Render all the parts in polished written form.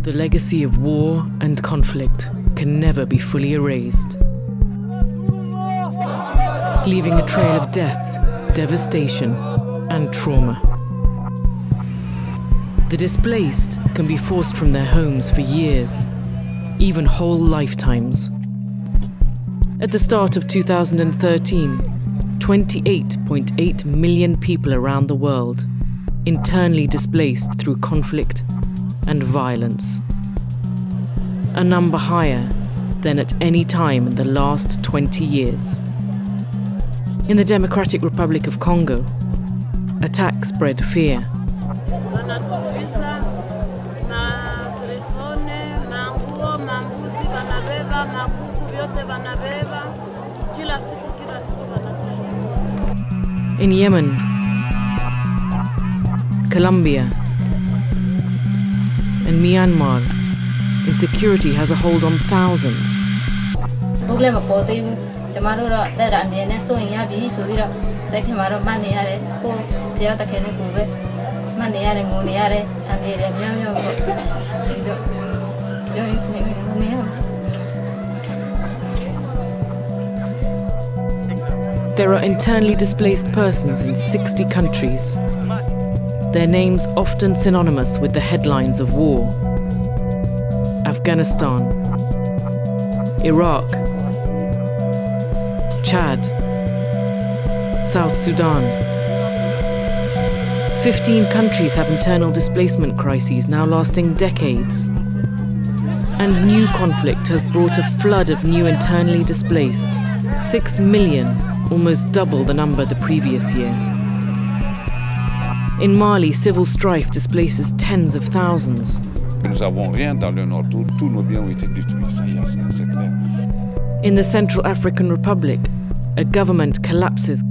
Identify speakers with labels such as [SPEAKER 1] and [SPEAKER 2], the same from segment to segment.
[SPEAKER 1] The legacy of war and conflict can never be fully erased, leaving a trail of death, devastation, and trauma. The displaced can be forced from their homes for years, even whole lifetimes. At the start of 2013, 28.8 million people around the world internally displaced through conflict and violence. A number higher than at any time in the last 20 years. In the Democratic Republic of Congo, attacks spread fear. In Yemen, Colombia, and Myanmar, insecurity has a hold on thousands. There are internally displaced persons in 60 countries, their names often synonymous with the headlines of war. Afghanistan, Iraq, Chad, South Sudan. 15 countries have internal displacement crises now lasting decades. And new conflict has brought a flood of new internally displaced, 6 million, almost double the number the previous year. In Mali, civil strife displaces tens of thousands. In the Central African Republic, a government collapses,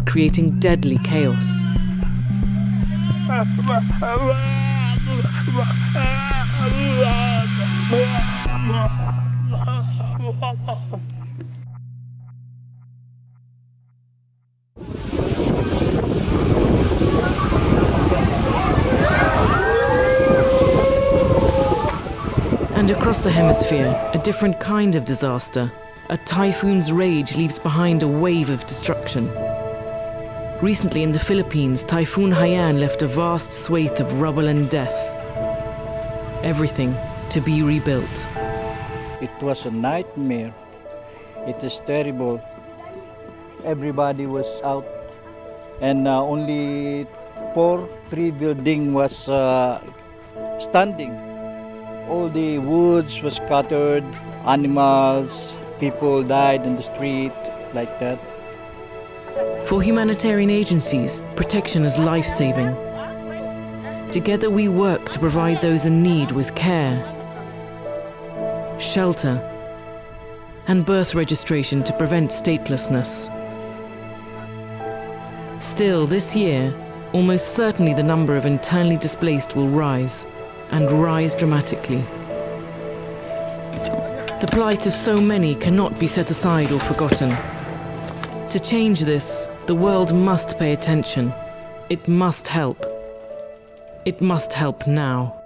[SPEAKER 1] creating deadly chaos. And across the hemisphere, a different kind of disaster. A typhoon's rage leaves behind a wave of destruction. Recently in the Philippines, Typhoon Haiyan left a vast swathe of rubble and death. Everything to be rebuilt.
[SPEAKER 2] It was a nightmare. It is terrible. Everybody was out, and only 3 buildings was standing. All the woods was scattered, animals, people died in the street, like that.
[SPEAKER 1] For humanitarian agencies, protection is life-saving. Together we work to provide those in need with care, shelter, and birth registration to prevent statelessness. Still, this year, almost certainly the number of internally displaced will rise, and rise dramatically. The plight of so many cannot be set aside or forgotten. To change this, the world must pay attention. It must help. It must help now.